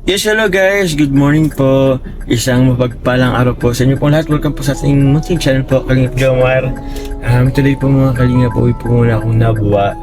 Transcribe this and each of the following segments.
Yes, hello guys. Good morning po. Isang mapagpalang araw po sa inyo po lahat. Welcome po sa ating munting channel po, Kalingap Jomar. Today po mga Kalingap po, uwi po muna akong nabuwa.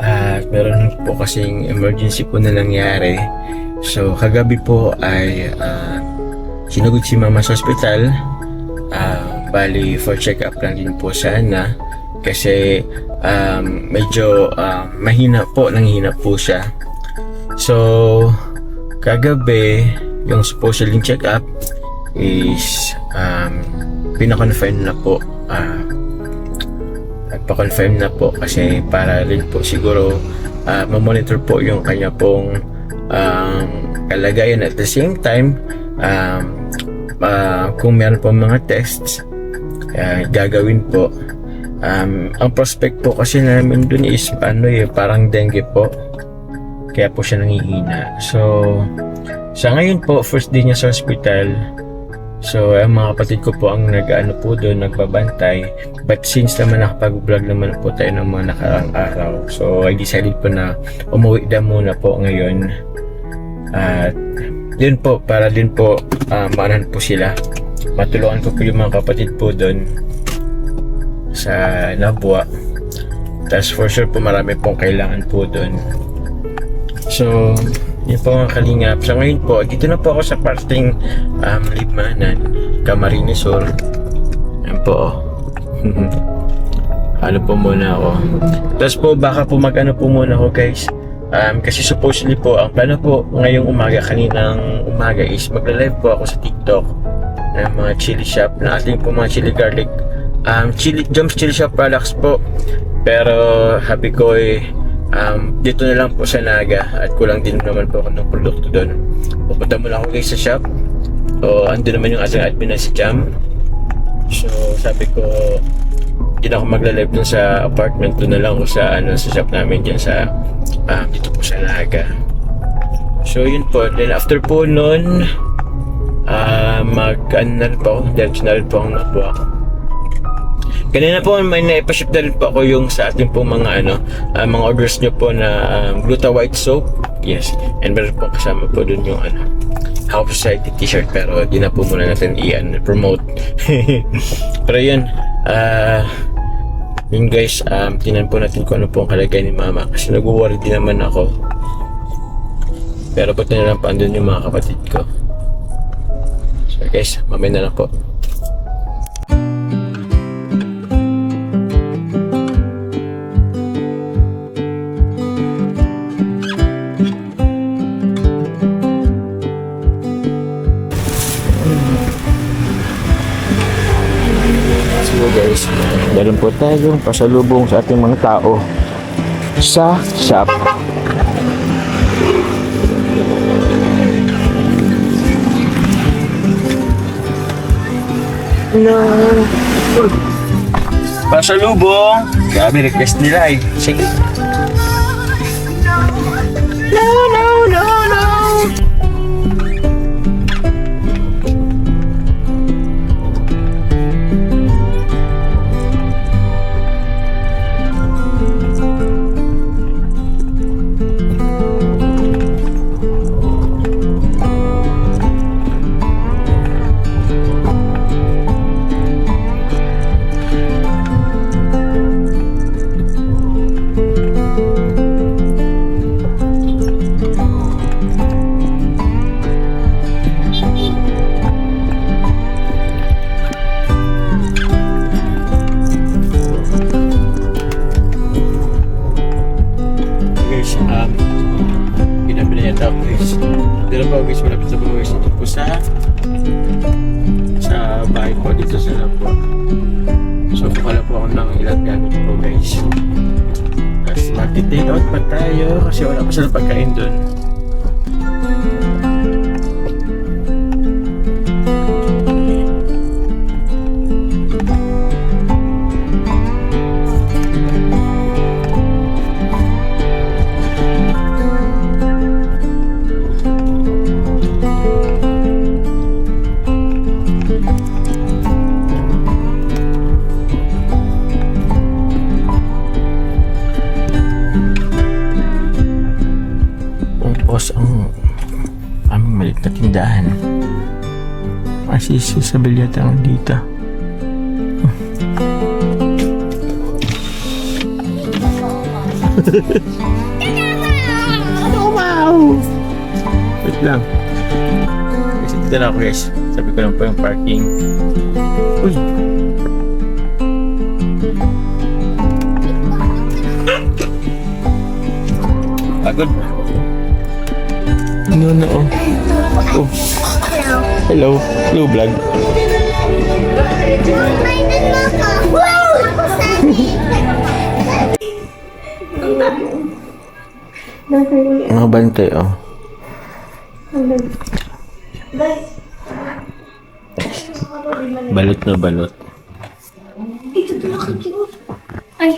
At meron po kasing emergency po na nangyari. So, kagabi po ay sinugod si mama sa hospital. Bali, for check-up lang din po sana. Kasi medyo mahina po, nanghina po siya. So, kagabi, yung supposedly check-up is pinakonfirm na po. Nagpa-confirm na po kasi para rin po siguro mamonitor po yung kanya pong kalagayan. At the same time, kung meron po mga tests, gagawin po. Ang prospect po kasi namin dun is parang dengue po. Kaya po siya nangihina. So, sa ngayon po, first day niya sa hospital. So, ang mga kapatid ko po ang po doon, nagbabantay. But since naman nakapag-vlog naman po tayo ng mga nakaraang araw. So, I decided po na umuwi na muna po ngayon. At yun po, para din po maanan po sila. Matulungan ko po yung mga kapatid po doon sa Nabua. Tapos for sure po marami pong kailangan po doon. So, yun po mga Kalingap. So ngayon po, dito na po ako sa parting Libmanan, Camarines Sur. Yan po. Ano po muna ako. Tapos po, baka po mag-ano po muna ako guys. Kasi supposedly po, ang plano po ngayong umaga, kaninang umaga is magla-live po ako sa TikTok ng mga chili shop, na ating po mga chili garlic, Joms Chili Shop products po. Pero happy ko dito na lang po sa Naga at kulang din naman po ako ng produkto doon. Pupunta muna ako guys sa shop. So, andun naman yung ating admin na si Jam. So, sabi ko, hindi na ako magla-live dun sa apartment. Doon na lang ako sa shop namin dyan sa dito po sa Naga. So, yun po. Then, after po nun, mag-ano na rin po ako. Diretso na rin po ako nakuha ako. Kanina po may naipaship na rin po ako yung sa ating po mga mga orders nyo po na Gluta White Soap. Yes. And meron po kasama po dun yung House Society t-shirt, pero di na po muna natin promote. Pero yun, yun guys, tinan po natin kung ano po ang kalagay ni mama kasi nag-worry din naman ako. Pero buti na lang pa andun yung mga kapatid ko. So guys, mamaya na lang po. Guys, meron po tayong pasalubong sa ating mga tao sa shop. No. Pasalubong. Grabe, request nila eh. Sige. No, no, no, no. Dito po guys, malapit sa buhay dito po sa bahay po dito sa Nabua. So kukala po ako ng ilang gamit po guys. Tapos mag-take out pa tayo kasi wala pa sila pagkain dun. patindahan. Kasi sa bilyata ang dito. Oh, wow! Wait lang. Kasi dito na ako guys. Sabi ko lang po yung parking. Uy! Pagod. No, no. Oh. Hello. Hello, vlog. Mga bantay, oh. Balot na balot. Ay.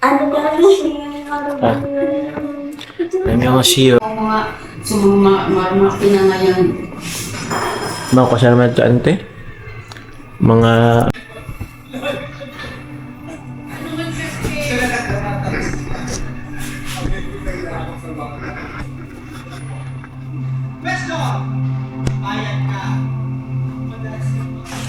Ano ba Ah. Annyeonghaseyo. Mga mga pinangayan. Mga kasama ito, ante? Mga...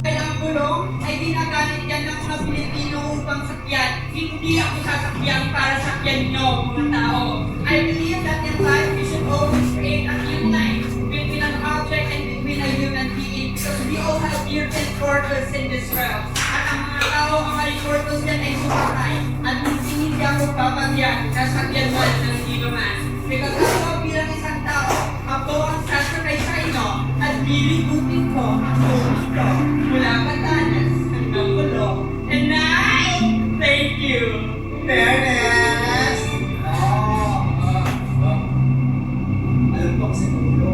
Kailang gulong ay ginagamit yan ng mga Pilipino upang sakyan. Hindi ako sasakyan para sakyan nyo, mga tao. I believe that in life we should always create a union between an object and between a human being because we all have different purpose in this world. At ang mga tao, ang may purpose yan ay sumakay. At hindi ako papagyan na sakyan mo ng sino man. Because ako bilang isang tao, ako ang sasakay sa inyo at lilikutin ko ang buhay ko mula Batanes hanggang Pulo. And I thank you. Fairness! Alam ko kasi Pulo.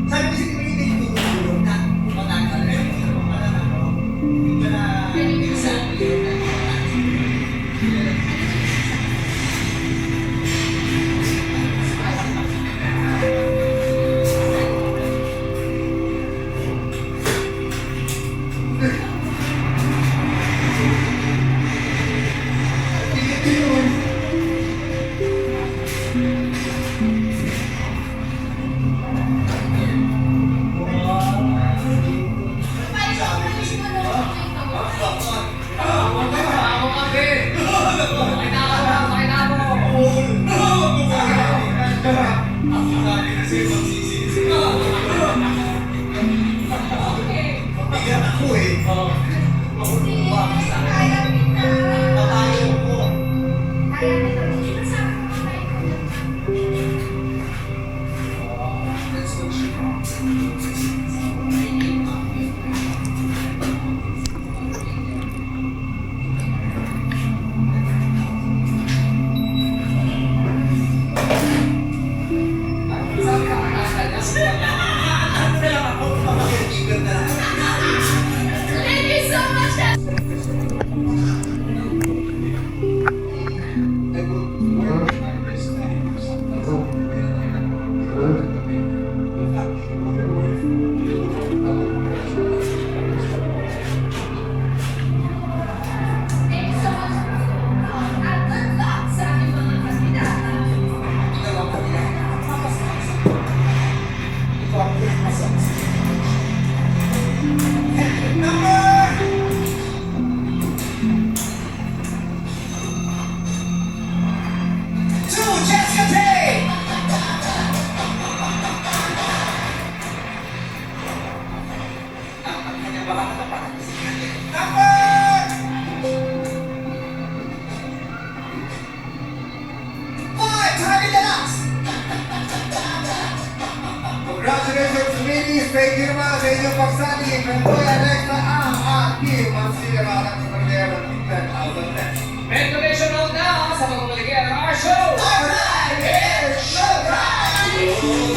Sabi kasi kung hindi ko tulong na matagal na rin sa mga alam ko. Hindi na Thank you so much. Thank you so much. At good luck sa aking mga kandidata. Congratulations, ladies. Thank you naman sa inyong pagsali. Kuya next na ang aking mansiyamarang sa pagkaya ng 10,000 Congratulations all now sa pagpapaligyan ng our show! Alright, it's showtime!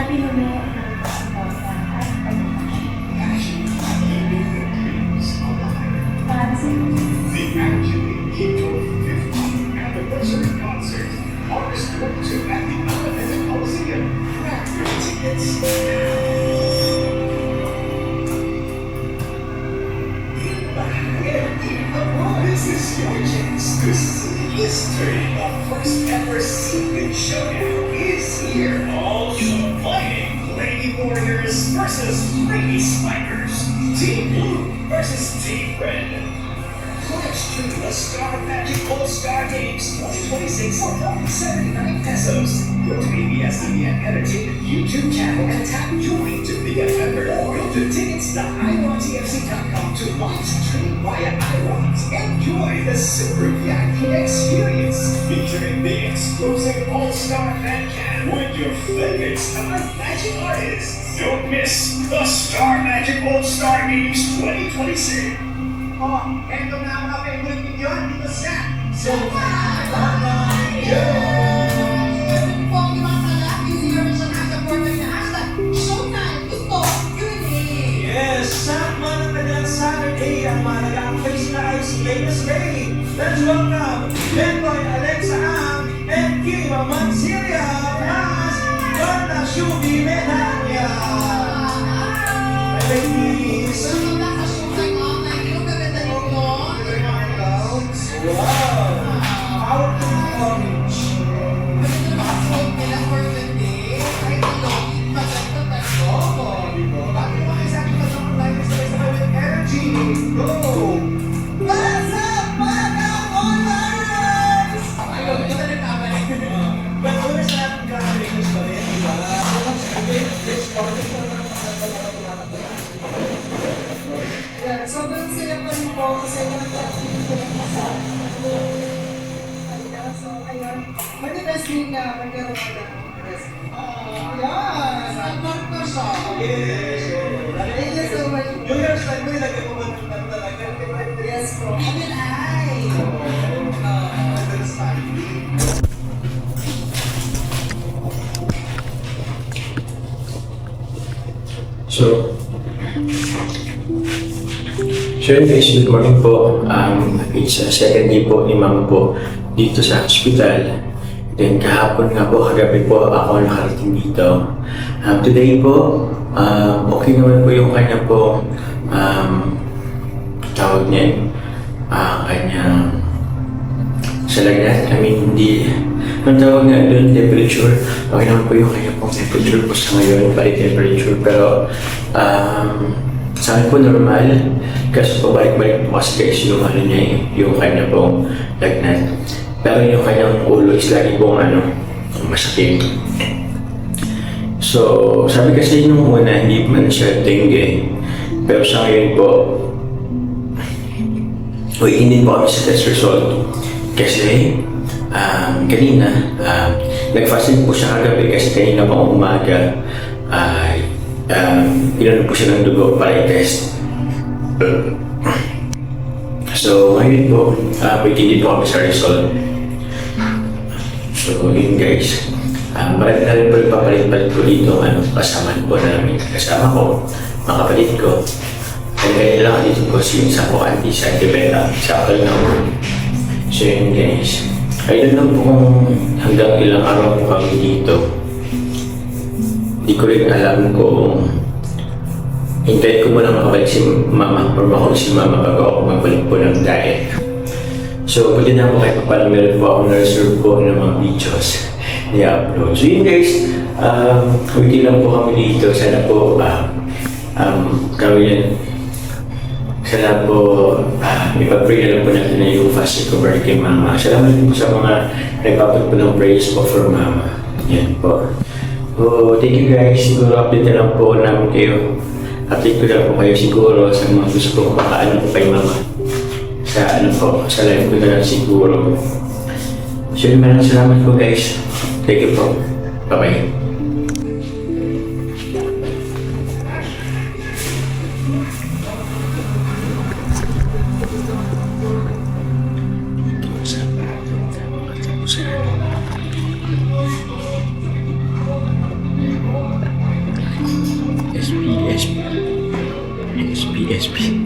Happy New Year, at para sa The Actually Kito 50th Anniversary Concert, August 22 at the Alameda Coliseum. Grab your tickets now. This is your chance to see history. The first ever secret showdown is here. Also playing Lady Warriors versus Lady Spikers. Team Blue versus Team Red. Pledge to the Star Magic All-Star Games 2026 for only 79 pesos. Go to ABS-CBN Entertainment YouTube channel and tap Join to be a member. Go to tickets.irontfc.com to live stream via iRont. Enjoy the Super VIP experience featuring the exclusive All-Star Fan Cam with your favorite Star Magic artists. Don't miss the Star Magic All-Star Games 2026. Oh, eto na ang mga favorite ninyo dito sa Ito po ang ibang tala. Use your vision as a portal na hashtag Showtime. Gusto, Q&A. Yes, sama ng kanilang Saturday ang mahalagang face na ay si Venus Ray. Let's welcome Benboy Alexa Ang and Kim Mancilia plus Jorna Shubi Medanya. Ladies, Welcome back sa Showtime Online. Yung kaganda nito. wow! Powerful coverage. Pwede na makasuot nila for the day. Kahit ilongin, maganda tayo. Bakit mo kayo sa akin pa sa online sabay-sabay with energy? Go! What's up, mga online? Ayun, ito na nagkamali. But una sa ating ka-Venus pa rin, di ba? This order pa naman Yeah, sobrang saya pa rin po kasi nag-feeling ko lang sa so, ayun. Mag-best din na magkaroon ka na. Yes! Nag-mark na siya. Yes! Thank you so much. Yung hairstyle mo, ilagay mo ba ng talaga? Yes po. Evil Eye. So yun guys, good morning po. It's second day po ni Mama po dito sa hospital. Then kahapon nga po, kagabi po ako nakarating dito. Today po, okay naman po yung kanya po, tawag niya, kanya sa lagnat. I mean, hindi, ang tawag nga doon, temperature. Okay naman po yung kanya pong temperature po sa ngayon, body temperature. Pero, sa akin po normal. Kasi po balik-balik po kasi guys yung ano niya eh, yung kanya pong lagnat. Pero yung kanyang ulo is lagi pong masakit. So, sabi kasi nung una, hindi man siya dengue. Pero sa ngayon po, waiting din po kami sa test result. Kasi, kanina, nag-fasting po siya kagabi kasi kanina pa umaga, pinano po siya ng dugo para i-test. So, ngayon po, waiting din po kami sa result. So, yun guys. Marami na rin po ipapalit-palit po dito kasama po namin. Kasama ko, mga kapatid ko. Ang ganyan lang dito po yung sa po auntie sa Antibera, sa akal na po. So, yun guys. Ayun lang po kung hanggang ilang araw po kami dito. Hindi ko rin alam kung hintayin ko muna makabalik si Mama or makauwi si Mama bago ako magbalik po ng diet. So, pwede na po kayo parang meron po ako na-reserve po ng mga videos i-upload. So, yun guys, waiting lang po kami dito. Sana po, gawin sana po, ipag-pray na lang po natin na yung fast recovery kay Mama. Salamat din po sa mga nagpapag po ng praise po for Mama. Yan po. So, thank you guys. Siguro update na lang po namin kayo. Update ko lang po kayo siguro sa mga gusto ko makaano po kay Mama. Sa sa live ko na lang siguro. So, maraming salamat po guys. Thank you po. Bye-bye. PSP.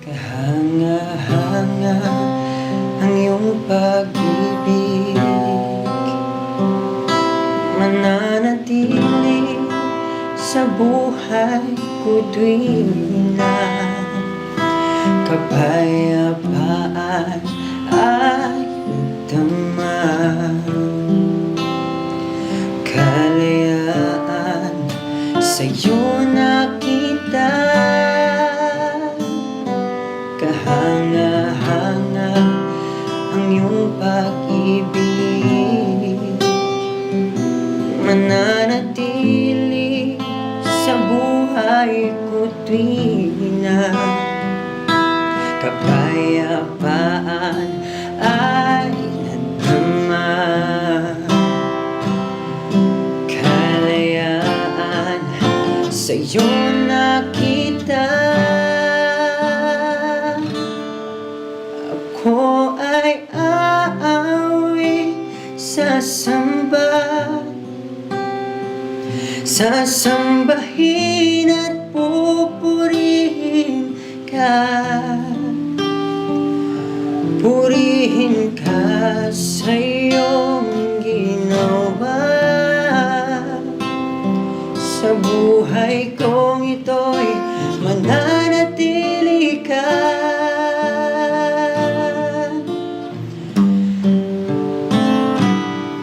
Kahanga-hanga ang iyong pag-ibig, mananatili sa buhay ko tuwing na kapayapaan ay nagdamag. Kalayaan sa'yo nakita, kahanga-hanga ang iyong pag-ibig, mananatili sa buhay ko tuwing na kapayapaan ay nadama. Kalayaan sa'yo nakita, ako ay aawi, sasambahin at pupurihin ka sa iyong ginawa. Sa buhay kong ito'y mananatili ka.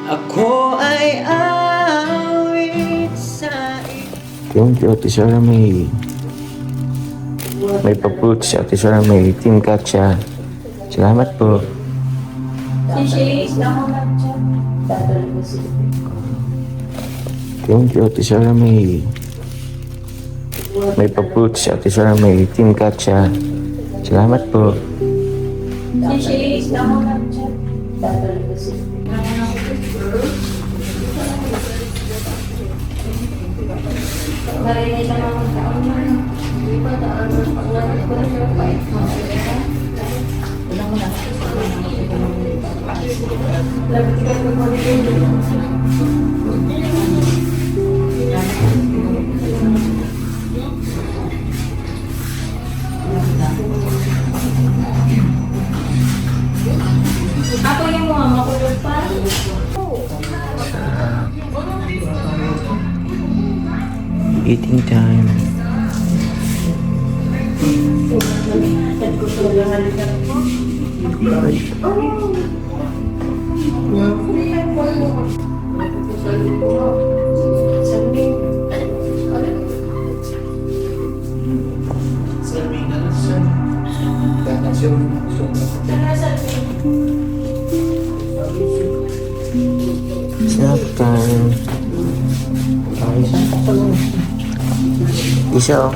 Ako ay awit sa Thank you, Ate Sarah May. May pa-fruit si Ate Sarah May. Team Katya. Salamat po. Thank you, Ate Sarah May. May pa-fruit si Ate Sarah May. Team Katya. Salamat po. Ako yung mga makulog pa. Eating time. Snack time. Isa.